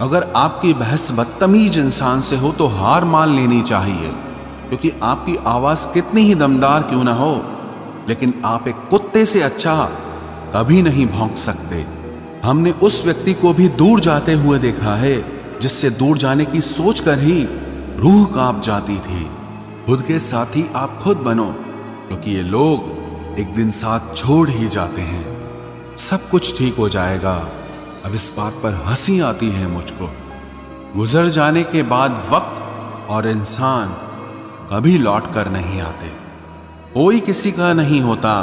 अगर आपकी बहस बदतमीज इंसान से हो तो हार मान लेनी चाहिए, क्योंकि आपकी आवाज कितनी ही दमदार क्यों ना हो, लेकिन आप एक कुत्ते से अच्छा कभी नहीं भौंक सकते। हमने उस व्यक्ति को भी दूर जाते हुए देखा है जिससे दूर जाने की सोच कर ही रूह कांप जाती थी। खुद के साथी आप खुद बनो, क्योंकि ये लोग एक दिन साथ छोड़ ही जाते हैं। सब कुछ ठीक हो जाएगा। अब इस बात पर हंसी आती है मुझको। गुजर जाने के बाद वक्त और इंसान कभी लौट कर नहीं आते। कोई किसी का नहीं होता।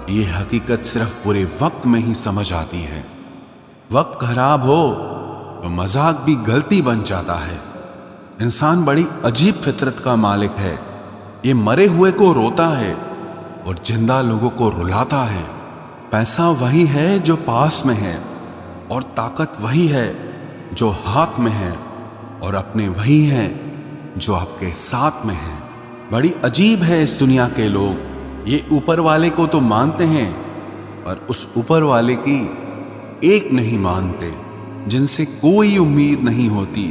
ये हकीकत सिर्फ पूरे वक्त में ही समझ आती है। वक्त खराब हो तो मजाक भी गलती बन जाता है। इंसान बड़ी अजीब फितरत का मालिक है। ये मरे हुए को रोता है और जिंदा लोगों को रुलाता है। पैसा वही है जो पास में है, और ताकत वही है जो हाथ में है, और अपने वही हैं जो आपके साथ में हैं। बड़ी अजीब है इस दुनिया के लोग। ये ऊपर वाले को तो मानते हैं, पर उस ऊपर वाले की एक नहीं मानते, जिनसे कोई उम्मीद नहीं होती।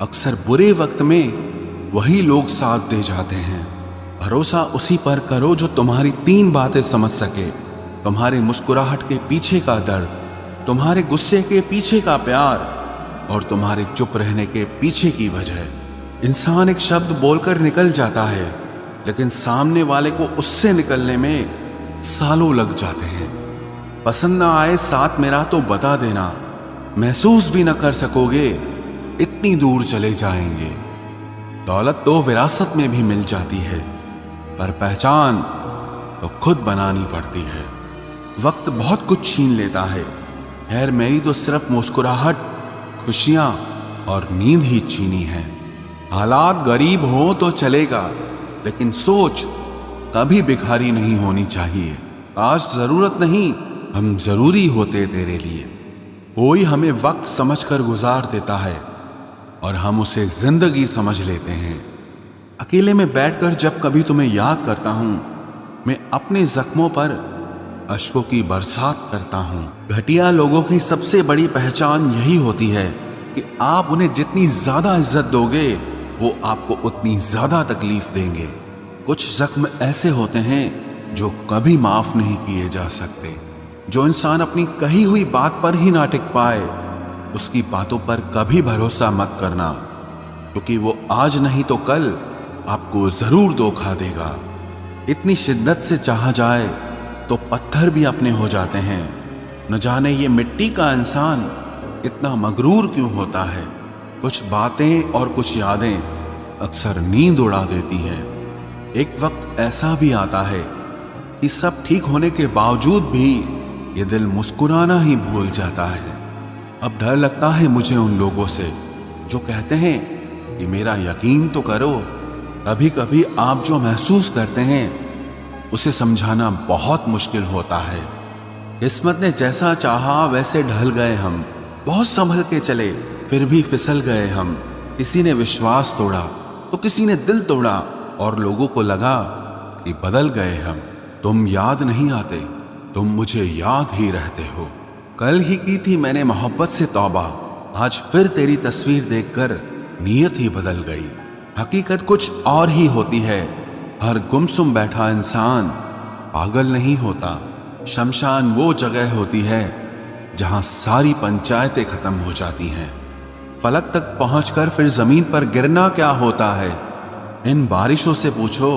अक्सर बुरे वक्त में वही लोग साथ दे जाते हैं। भरोसा उसी पर करो जो तुम्हारी 3 बातें समझ सके। तुम्हारे मुस्कुराहट के पीछे का दर्द, तुम्हारे गुस्से के पीछे का प्यार, और तुम्हारे चुप रहने के पीछे की वजह। इंसान एक शब्द बोलकर निकल जाता है, लेकिन सामने वाले को उससे निकलने में सालों लग जाते हैं। पसंद ना आए साथ मेरा तो बता देना, महसूस भी न कर सकोगे, इतनी दूर चले जाएंगे। दौलत तो विरासत में भी मिल जाती है, पर पहचान तो खुद बनानी पड़ती है। वक्त बहुत कुछ छीन लेता है। खैर, मेरी तो सिर्फ मुस्कुराहट, खुशियां और नींद ही छीनी है। हालात गरीब हो तो चलेगा, लेकिन सोच कभी भिखारी नहीं होनी चाहिए। आज जरूरत नहीं, हम जरूरी होते तेरे लिए। कोई हमें वक्त समझकर गुजार देता है और हम उसे जिंदगी समझ लेते हैं। अकेले में बैठकर जब कभी तुम्हें याद करता हूं, मैं अपने जख्मों पर अश्कों की बरसात करता हूं। घटिया लोगों की सबसे बड़ी पहचान यही होती है कि आप उन्हें जितनी ज्यादा इज्जत दोगे, वो आपको उतनी ज्यादा तकलीफ देंगे। कुछ जख्म ऐसे होते हैं जो कभी माफ नहीं किए जा सकते। जो इंसान अपनी कही हुई बात पर ही ना टिक पाए, उसकी बातों पर कभी भरोसा मत करना, क्योंकि वो आज नहीं तो कल आपको जरूर धोखा देगा। इतनी शिद्दत से चाहा जाए तो पत्थर भी अपने हो जाते हैं। न जाने ये मिट्टी का इंसान इतना मगरूर क्यों होता है। कुछ बातें और कुछ यादें अक्सर नींद उड़ा देती हैं। एक वक्त ऐसा भी आता है कि सब ठीक होने के बावजूद भी ये दिल मुस्कुराना ही भूल जाता है। अब डर लगता है मुझे उन लोगों से जो कहते हैं कि मेरा यकीन तो करो। कभी कभी आप जो महसूस करते हैं उसे समझाना बहुत मुश्किल होता है। किस्मत ने जैसा चाहा वैसे ढल गए हम। बहुत संभल के चले, फिर भी फिसल गए हम। किसी ने विश्वास तोड़ा तो किसी ने दिल तोड़ा, और लोगों को लगा कि बदल गए हम। तुम याद नहीं आते, तुम मुझे याद ही रहते हो। कल ही की थी मैंने मोहब्बत से तौबा, आज फिर तेरी तस्वीर देखकर नीयत ही बदल गई। हकीकत कुछ और ही होती है। हर गुमसुम बैठा इंसान पागल नहीं होता। शमशान वो जगह होती है जहां सारी पंचायतें खत्म हो जाती हैं। फलक तक पहुंचकर फिर जमीन पर गिरना क्या होता है। इन बारिशों से पूछो,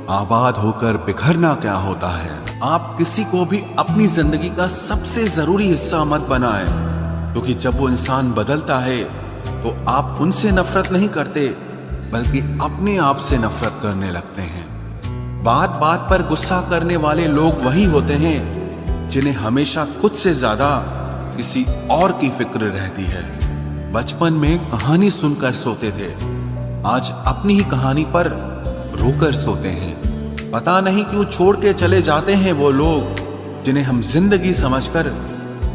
आबाद होकर बिखरना क्या होता है। आप किसी को भी अपनी जिंदगी का सबसे जरूरी हिस्सा मत बनाएं, क्योंकि जब वो इंसान बदलता है तो आप उनसे नफरत नहीं करते, बल्कि अपने आप से नफरत करने लगते हैं। बात बात पर गुस्सा करने वाले लोग वही होते हैं जिन्हें हमेशा खुद से ज्यादा किसी और की फिक्र रहती है। बचपन में कहानी सुनकर सोते थे, आज अपनी ही कहानी पर रोकर सोते हैं। पता नहीं क्यों छोड़ के चले जाते हैं वो लोग जिन्हें हम जिंदगी समझकर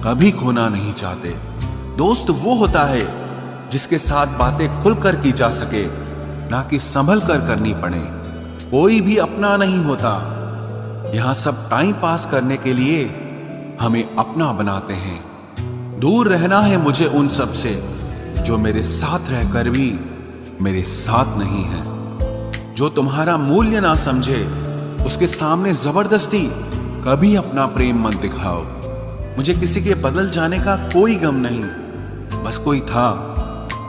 कभी खोना नहीं चाहते। दोस्त वो होता है जिसके साथ बातें खुलकर की जा सके, ना कि संभल कर करनी पड़े। कोई भी अपना नहीं होता। यहां सब टाइम पास करने के लिए हमें अपना बनाते हैं। दूर रहना है मुझे उन सब से जो मेरे साथ रहकर भी मेरे साथ नहीं है, जो तुम्हारा मूल्य ना समझे, उसके सामने जबरदस्ती कभी अपना प्रेम मत दिखाओ। मुझे किसी के बदल जाने का कोई गम नहीं, बस कोई था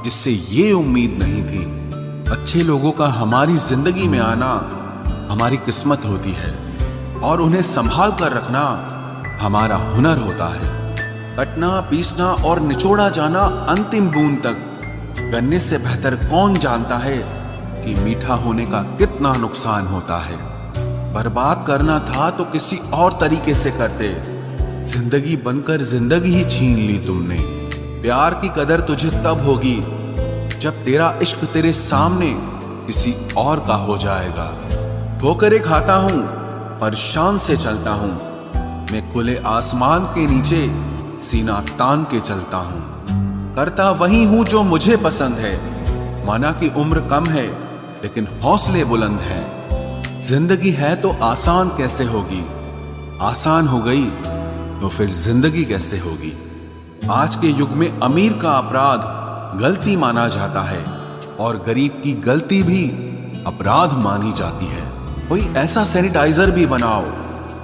जिससे ये उम्मीद नहीं थी। अच्छे लोगों का हमारी जिंदगी में आना हमारी किस्मत होती है और उन्हें संभाल कर रखना हमारा हुनर होता है। कटना, पीसना और निचोड़ा जाना अंतिम बूंद तक करने से बेहतर कौन जानता है कि मीठा होने का कितना नुकसान होता है। बर्बाद करना था तो किसी और तरीके से करते, जिंदगी बनकर जिंदगी ही छीन ली तुमने। प्यार की कदर तुझे तब होगी जब तेरा इश्क तेरे सामने किसी और का हो जाएगा। ठोकरें खाता हूं पर शान से चलता हूं, मैं खुले आसमान के नीचे सीना तान के चलता हूं। करता वही हूं जो मुझे पसंद है, माना कि उम्र कम है लेकिन हौसले बुलंद हैं। जिंदगी है तो आसान कैसे होगी, आसान हो गई तो फिर जिंदगी कैसे होगी। आज के युग में अमीर का अपराध गलती माना जाता है और गरीब की गलती भी अपराध मानी जाती है। कोई ऐसा सैनिटाइजर भी बनाओ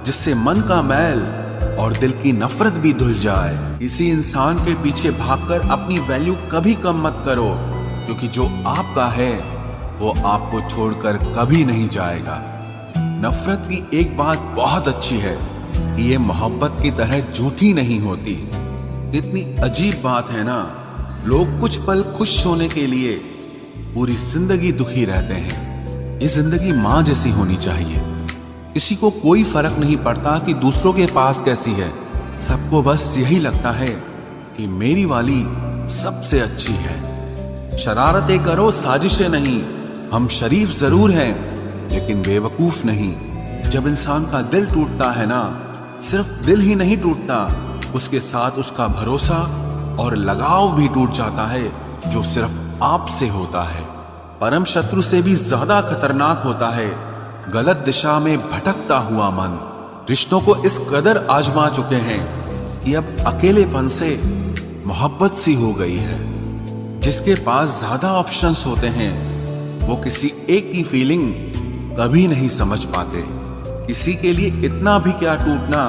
जिससे मन का मैल और दिल की नफरत भी धुल जाए। किसी इंसान के पीछे भागकर अपनी वैल्यू कभी कम मत करो, क्योंकि जो आपका है वो आपको छोड़कर कभी नहीं जाएगा। नफरत की एक बात बहुत अच्छी है कि ये मोहब्बत की तरह झूठी नहीं होती। कितनी अजीब बात है ना, लोग कुछ पल खुश होने के लिए पूरी जिंदगी दुखी रहते हैं। ये जिंदगी माँ जैसी होनी चाहिए। किसी को कोई फर्क नहीं पड़ता कि दूसरों के पास कैसी है, सबको बस यही लगता है कि मेरी वाली सबसे अच्छी है। शरारतें करो, साजिशें नहीं। हम शरीफ जरूर हैं लेकिन बेवकूफ नहीं। जब इंसान का दिल टूटता है ना, सिर्फ दिल ही नहीं टूटता, उसके साथ उसका भरोसा और लगाव भी टूट जाता है, जो सिर्फ आपसे होता है। परम शत्रु से भी ज्यादा खतरनाक होता है गलत दिशा में भटकता हुआ मन। रिश्तों को इस कदर आजमा चुके हैं कि अब अकेलेपन से मोहब्बत सी हो गई है। जिसके पास ज्यादा ऑप्शंस होते हैं वो किसी एक की फीलिंग कभी नहीं समझ पाते। किसी के लिए इतना भी क्या टूटना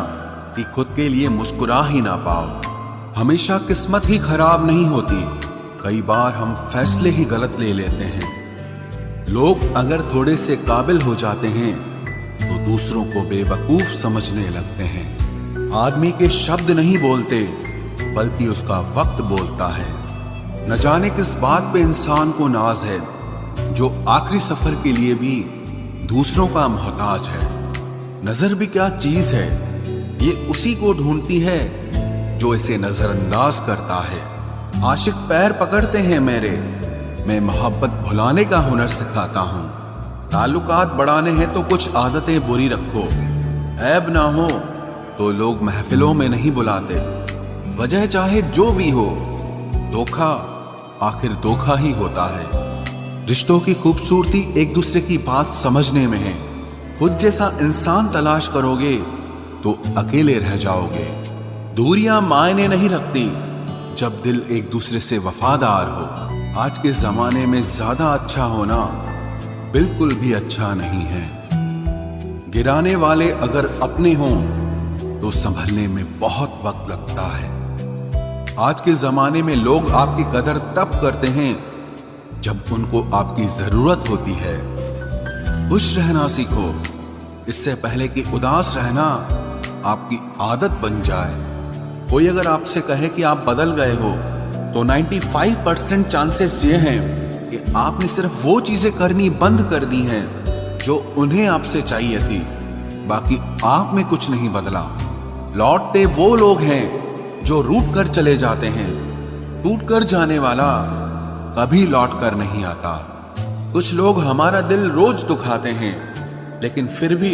कि खुद के लिए मुस्कुरा ही ना पाओ। हमेशा किस्मत ही खराब नहीं होती, कई बार हम फैसले ही गलत ले लेते हैं। लोग अगर थोड़े से काबिल हो जाते हैं तो दूसरों को बेवकूफ समझने लगते हैं। आदमी के शब्द नहीं बोलते बल्कि उसका वक्त बोलता है। न जाने किस बात पे इंसान को नाज है, जो आखिरी सफर के लिए भी दूसरों का मोहताज है। नजर भी क्या चीज है, ये उसी को ढूंढती है जो इसे नजरअंदाज करता है। आशिक पैर पकड़ते हैं मेरे, मैं मोहब्बत भुलाने का हुनर सिखाता हूँ। ताल्लुकात बढ़ाने हैं तो कुछ आदतें बुरी रखो, ऐब ना हो तो लोग महफिलों में नहीं बुलाते। वजह चाहे जो भी हो, धोखा आखिर धोखा ही होता है। रिश्तों की खूबसूरती एक दूसरे की बात समझने में है। खुद जैसा इंसान तलाश करोगे तो अकेले रह जाओगे। दूरियां मायने नहीं रखती जब दिल एक दूसरे से वफादार हो। आज के जमाने में ज्यादा अच्छा होना बिल्कुल भी अच्छा नहीं है। गिराने वाले अगर अपने हों तो संभलने में बहुत वक्त लगता है। आज के जमाने में लोग आपकी कदर तब करते हैं जब उनको आपकी जरूरत होती है। खुश रहना सीखो, इससे पहले कि उदास रहना आपकी आदत बन जाए। कोई अगर आपसे कहे कि आप बदल गए हो तो 95% चांसेस ये हैं कि आपने सिर्फ वो चीजें करनी बंद कर दी हैं जो उन्हें आपसे चाहिए थी। बाकी आप में कुछ नहीं बदला। लौटते वो लोग हैं जो रूठ कर चले जाते हैं। टूट कर जाने वाला कभी लौट कर नहीं आता। कुछ लोग हमारा दिल रोज दुखाते हैं, लेकिन फिर भी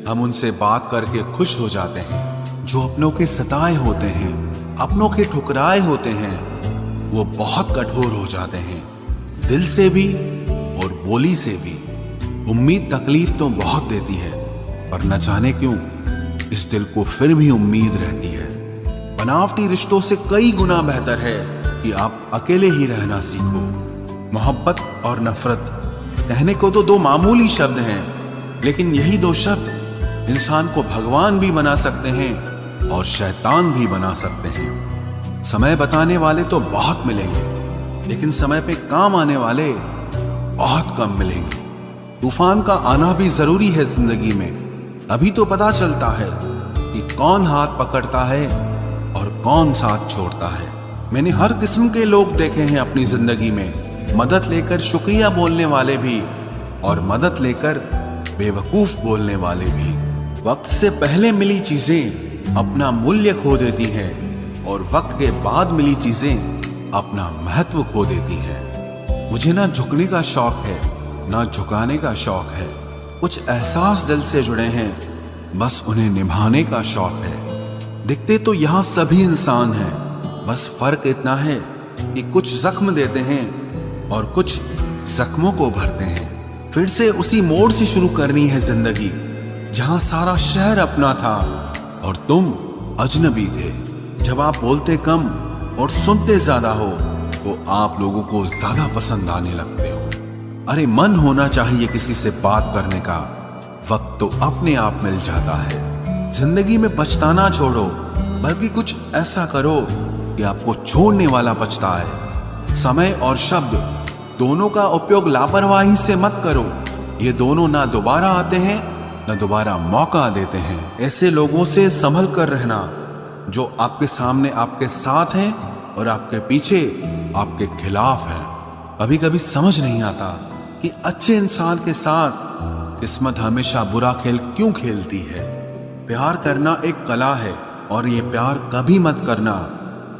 हम उनसे बात करके खुश हो जाते हैं। जो अपनों के सताए होते हैं, अपनों के ठुकराए होते हैं, वो बहुत कठोर हो जाते हैं, दिल से भी और बोली से भी। उम्मीद तकलीफ तो बहुत देती है, पर न जाने क्यों इस दिल को फिर भी उम्मीद रहती है। बनावटी रिश्तों से कई गुना बेहतर है कि आप अकेले ही रहना सीखो। मोहब्बत और नफरत कहने को तो दो मामूली शब्द हैं, लेकिन यही दो शब्द इंसान को भगवान भी बना सकते हैं और शैतान भी बना सकते हैं। समय बताने वाले तो बहुत मिलेंगे, लेकिन समय पे काम आने वाले बहुत कम मिलेंगे। तूफान का आना भी जरूरी है जिंदगी में, अभी तो पता चलता है कि कौन हाथ पकड़ता है और कौन साथ छोड़ता है। मैंने हर किस्म के लोग देखे हैं अपनी जिंदगी में, मदद लेकर शुक्रिया बोलने वाले भी और मदद लेकर बेवकूफ बोलने वाले भी। वक्त से पहले मिली चीजें अपना मूल्य खो देती हैं और वक्त के बाद मिली चीजें अपना महत्व खो देती हैं। मुझे ना झुकने का शौक है ना झुकाने का शौक है, कुछ एहसास दिल से जुड़े हैं, बस उन्हें निभाने का शौक है। दिखते तो यहाँ सभी इंसान हैं, बस फर्क इतना है कि कुछ जख्म देते हैं और कुछ जख्मों को भरते हैं। फिर से उसी मोड़ से शुरू करनी है जिंदगी, जहां सारा शहर अपना था और तुम अजनबी थे। जब आप बोलते कम और सुनते ज्यादा हो तो आप लोगों को ज्यादा पसंद आने लगते हो। अरे मन होना चाहिए किसी से बात करने का, वक्त तो अपने आप मिल जाता है। जिंदगी में पछताना छोड़ो, बल्कि कुछ ऐसा करो कि आपको छोड़ने वाला पछताए। समय और शब्द दोनों का उपयोग लापरवाही से मत करो, ये दोनों ना दोबारा आते हैं ना दोबारा मौका देते हैं। ऐसे लोगों से संभल कर रहना जो आपके सामने आपके साथ हैं और आपके पीछे आपके खिलाफ हैं। कभी कभी समझ नहीं आता कि अच्छे इंसान के साथ किस्मत हमेशा बुरा खेल क्यों खेलती है। प्यार करना एक कला है और ये प्यार कभी मत करना,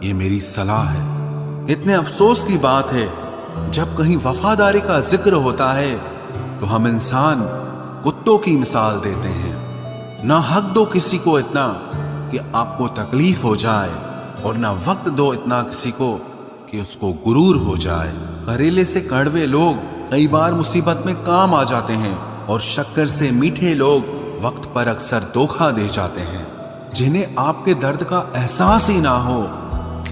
ये मेरी सलाह है। इतने अफसोस की बात है, जब कहीं वफादारी का जिक्र होता है तो हम इंसान कुत्तों की मिसाल देते हैं। ना हक दो किसी को इतना कि आपको तकलीफ हो जाए, और ना वक्त दो इतना किसी को कि उसको गुरूर हो जाए। करेले से कड़वे लोग कई बार मुसीबत में काम आ जाते हैं और शक्कर से मीठे लोग वक्त पर अक्सर धोखा दे जाते हैं। जिन्हें आपके दर्द का एहसास ही ना हो,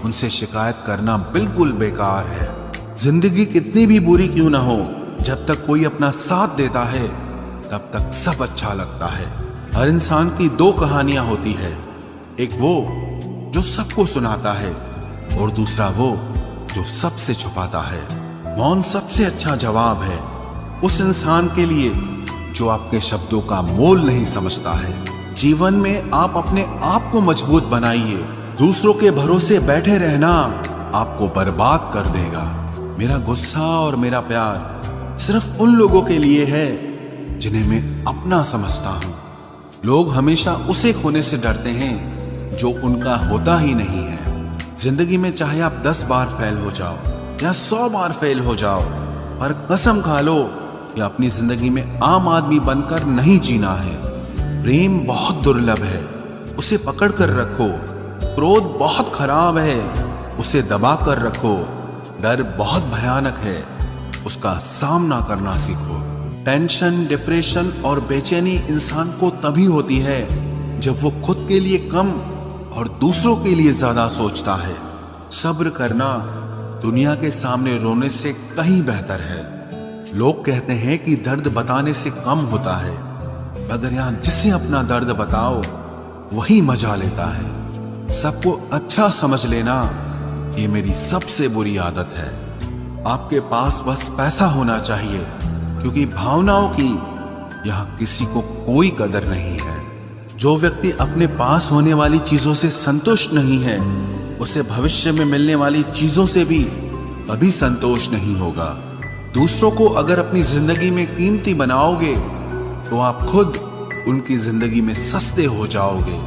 उनसे शिकायत करना बिल्कुल बेकार है। जिंदगी कितनी भी बुरी क्यों ना हो, जब तक कोई अपना साथ देता है तब तक सब अच्छा लगता है। हर इंसान की दो कहानियां होती है, एक वो जो सबको सुनाता है और दूसरा वो जो सबसे छुपाता है। मौन सबसे अच्छा जवाब है उस इंसान के लिए जो आपके शब्दों का मोल नहीं समझता है। जीवन में आप अपने आप को मजबूत बनाइए, दूसरों के भरोसे बैठे रहना आपको बर्बाद कर देगा। मेरा गुस्सा और मेरा प्यार सिर्फ उन लोगों के लिए है जिन्हें मैं अपना समझता हूँ। लोग हमेशा उसे खोने से डरते हैं जो उनका होता ही नहीं है। जिंदगी में चाहे आप 10 बार फेल हो जाओ या 100 बार फेल हो जाओ, पर कसम खा लो कि अपनी जिंदगी में आम आदमी बनकर नहीं जीना है। प्रेम बहुत दुर्लभ है, उसे पकड़ कर रखो। क्रोध बहुत खराब है, उसे दबा कर रखो। डर बहुत भयानक है, उसका सामना करना सीखो। टेंशन, डिप्रेशन और बेचैनी इंसान को तभी होती है जब वो खुद के लिए कम और दूसरों के लिए ज्यादा सोचता है। सब्र करना दुनिया के सामने रोने से कहीं बेहतर है। लोग कहते हैं कि दर्द बताने से कम होता है, मगर यहाँ जिसे अपना दर्द बताओ वही मजा लेता है। सबको अच्छा समझ लेना ये मेरी सबसे बुरी आदत है। आपके पास बस पैसा होना चाहिए, क्योंकि भावनाओं की यहाँ किसी को कोई कदर नहीं है। जो व्यक्ति अपने पास होने वाली चीजों से संतुष्ट नहीं है, उसे भविष्य में मिलने वाली चीजों से भी कभी संतोष नहीं होगा। दूसरों को अगर अपनी जिंदगी में कीमती बनाओगे तो आप खुद उनकी जिंदगी में सस्ते हो जाओगे।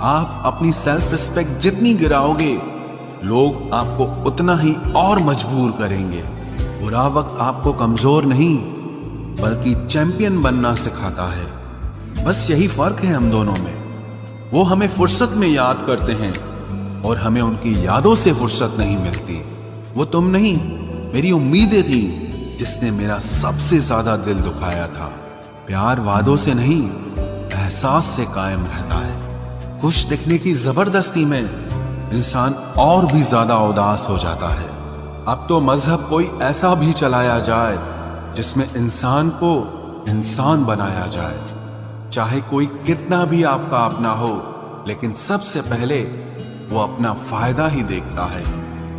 आप अपनी सेल्फ रिस्पेक्ट जितनी गिराओगे, लोग आपको उतना ही और मजबूर करेंगे। बुरा वक्त आपको कमजोर नहीं बल्कि चैंपियन बनना सिखाता है। बस यही फर्क है हम दोनों में। वो हमें फुर्सत में याद करते हैं और हमें उनकी यादों से फुर्सत नहीं मिलती। वो तुम नहीं, मेरी उम्मीदें थी जिसने मेरा सबसे ज्यादा दिल दुखाया था। प्यार वादों से नहीं, एहसास से कायम रहता है। खुश दिखने की जबरदस्ती में इंसान और भी ज्यादा उदास हो जाता है। अब तो मजहब कोई ऐसा भी चलाया जाए जिसमें इंसान को इंसान बनाया जाए। चाहे कोई कितना भी आपका अपना हो, लेकिन सबसे पहले वो अपना फायदा ही देखता है।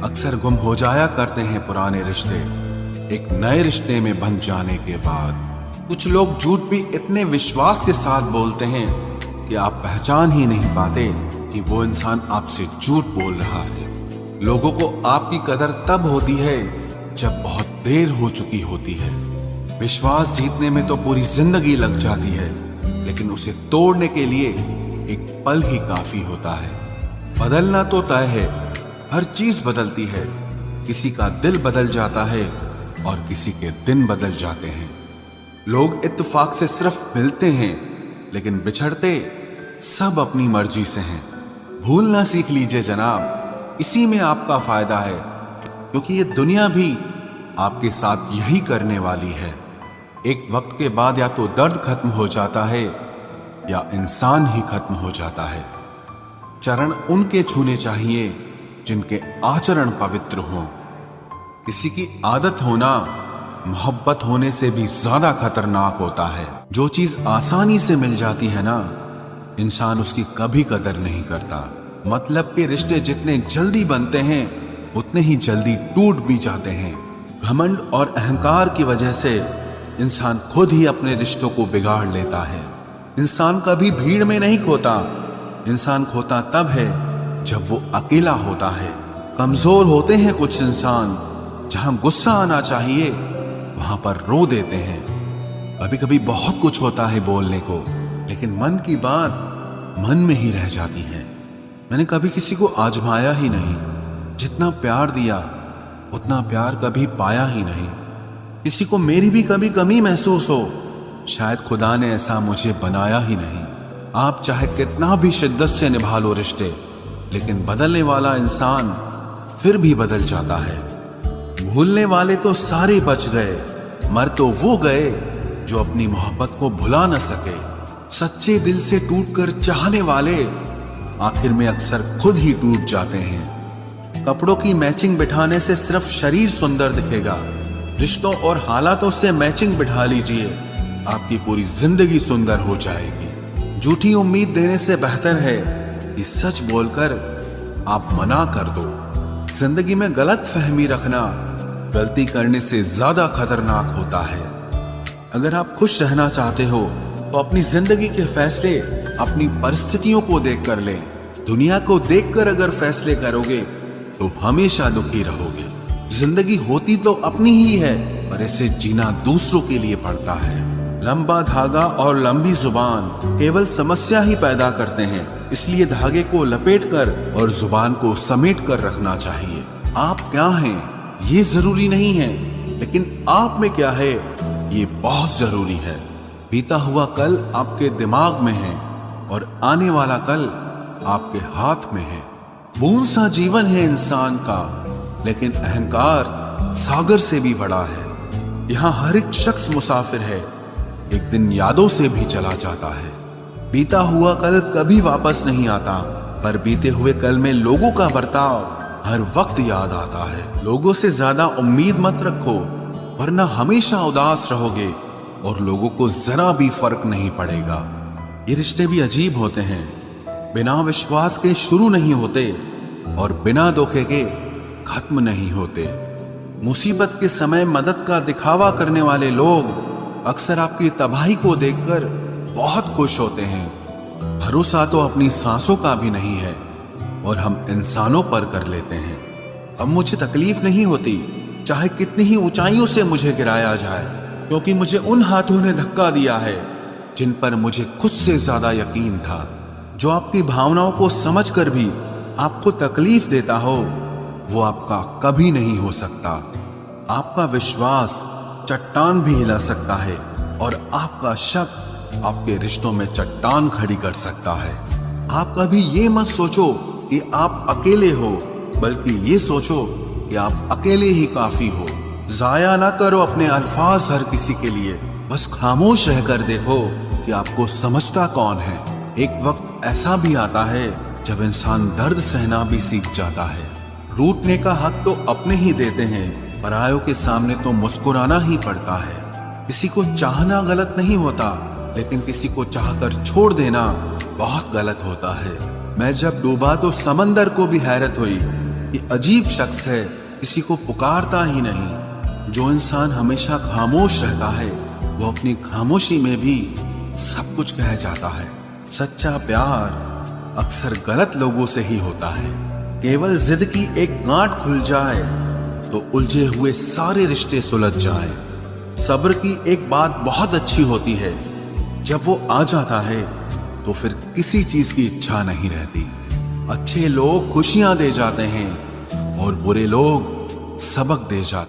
अक्सर गुम हो जाया करते हैं पुराने रिश्ते एक नए रिश्ते में बंध जाने के बाद। कुछ लोग झूठ भी इतने विश्वास के साथ बोलते हैं कि आप पहचान ही नहीं पाते कि वो इंसान आपसे झूठ बोल रहा है। लोगों को आपकी कदर तब होती है जब बहुत देर हो चुकी होती है। विश्वास जीतने में तो पूरी जिंदगी लग जाती है, लेकिन उसे तोड़ने के लिए एक पल ही काफी होता है। बदलना तो तय है, हर चीज बदलती है। किसी का दिल बदल जाता है और किसी के दिन बदल जाते हैं। लोग इत्तेफाक से सिर्फ मिलते हैं, लेकिन बिछड़ते सब अपनी मर्जी से हैं। भूलना सीख लीजिए जनाब, इसी में आपका फायदा है, क्योंकि ये दुनिया भी आपके साथ यही करने वाली है। एक वक्त के बाद या तो दर्द खत्म हो जाता है या इंसान ही खत्म हो जाता है। चरण उनके छूने चाहिए जिनके आचरण पवित्र हों। किसी की आदत होना मोहब्बत होने से भी ज्यादा खतरनाक होता है। जो चीज आसानी से मिल जाती है ना, इंसान उसकी कभी कदर नहीं करता। मतलब के रिश्ते जितने जल्दी बनते हैं उतने ही जल्दी टूट भी जाते हैं। घमंड और अहंकार की वजह से इंसान खुद ही अपने रिश्तों को बिगाड़ लेता है। इंसान कभी भीड़ में नहीं खोता, इंसान खोता तब है जब वो अकेला होता है। कमजोर होते हैं कुछ इंसान, जहां गुस्सा आना चाहिए वहां पर रो देते हैं। कभी कभी बहुत कुछ होता है बोलने को, लेकिन मन की बात मन में ही रह जाती है। मैंने कभी किसी को आजमाया ही नहीं। जितना प्यार दिया उतना प्यार कभी पाया ही नहीं। किसी को मेरी भी कभी कमी महसूस हो, शायद खुदा ने ऐसा मुझे बनाया ही नहीं। आप चाहे कितना भी शिद्दत से निभा लो रिश्ते, लेकिन बदलने वाला इंसान फिर भी बदल जाता है। भूलने वाले तो सारे बच गए, मर तो वो गए जो अपनी मोहब्बत को भुला न सके। सच्चे दिल से टूटकर चाहने वाले आखिर में अक्सर खुद ही टूट जाते हैं। कपड़ों की मैचिंग बिठाने से सिर्फ शरीर सुंदर दिखेगा। रिश्तों और हालातों से मैचिंग बिठा लीजिए, आपकी पूरी जिंदगी सुंदर हो जाएगी। झूठी उम्मीद देने से बेहतर है कि सच बोलकर आप मना कर दो। जिंदगी में गलत फहमी रखना गलती करने से ज्यादा खतरनाक होता है। अगर आप खुश रहना चाहते हो तो अपनी जिंदगी के फैसले अपनी परिस्थितियों को देखकर लें। दुनिया को देखकर अगर फैसले करोगे तो हमेशा दुखी रहोगे। जिंदगी होती तो अपनी ही है, पर इसे जीना दूसरों के लिए पड़ता है। लंबा धागा और लंबी जुबान केवल समस्या ही पैदा करते हैं, इसलिए धागे को लपेटकर और जुबान को समेट कर रखना चाहिए। आप क्या हैं ये जरूरी नहीं है, लेकिन आप में क्या है ये बहुत जरूरी है। बीता हुआ कल आपके दिमाग में है और आने वाला कल आपके हाथ में है। बूंद सा जीवन है इंसान का, लेकिन अहंकार सागर से भी बड़ा है। यहाँ हर एक शख्स मुसाफिर है, एक दिन यादों से भी चला जाता है। बीता हुआ कल कभी वापस नहीं आता, पर बीते हुए कल में लोगों का बर्ताव हर वक्त याद आता है। लोगों से ज्यादा उम्मीद मत रखो, वरना हमेशा उदास रहोगे और लोगों को जरा भी फर्क नहीं पड़ेगा। ये रिश्ते भी अजीब होते हैं, बिना विश्वास के शुरू नहीं होते और बिना धोखे के खत्म नहीं होते। मुसीबत के समय मदद का दिखावा करने वाले लोग अक्सर आपकी तबाही को देखकर बहुत खुश होते हैं। भरोसा तो अपनी सांसों का भी नहीं है और हम इंसानों पर कर लेते हैं। अब मुझे तकलीफ नहीं होती चाहे कितनी ही ऊंचाइयों से मुझे गिराया जाए, क्योंकि मुझे उन हाथों ने धक्का दिया है जिन पर मुझे खुद से ज्यादा यकीन था। जो आपकी भावनाओं को समझकर भी आपको तकलीफ देता हो, वो आपका कभी नहीं हो सकता। आपका विश्वास चट्टान भी हिला सकता है और आपका शक आपके रिश्तों में चट्टान खड़ी कर सकता है। आप कभी ये मत सोचो कि आप अकेले हो, बल्कि ये सोचो कि आप अकेले ही काफी हो। जाया ना करो अपने अल्फाज हर किसी के लिए, बस खामोश रहकर देखो कि आपको समझता कौन है। एक वक्त ऐसा भी आता है जब इंसान दर्द सहना भी सीख जाता है। रूठने का हक तो अपने ही देते हैं, परायों के सामने तो मुस्कुराना ही पड़ता है। किसी को चाहना गलत नहीं होता, लेकिन किसी को चाहकर छोड़ देना बहुत गलत होता है। मैं जब डूबा तो समंदर को भी हैरत हुई कि अजीब शख्स है, किसी को पुकारता ही नहीं। जो इंसान हमेशा खामोश रहता है वो अपनी खामोशी में भी सब कुछ कह जाता है। सच्चा प्यार अक्सर गलत लोगों से ही होता है। केवल जिद की एक गांठ खुल जाए तो उलझे हुए सारे रिश्ते सुलझ जाएं। सब्र की एक बात बहुत अच्छी होती है, जब वो आ जाता है तो फिर किसी चीज की इच्छा नहीं रहती। अच्छे लोग खुशियां दे जाते हैं और बुरे लोग सबक दे जाते हैं।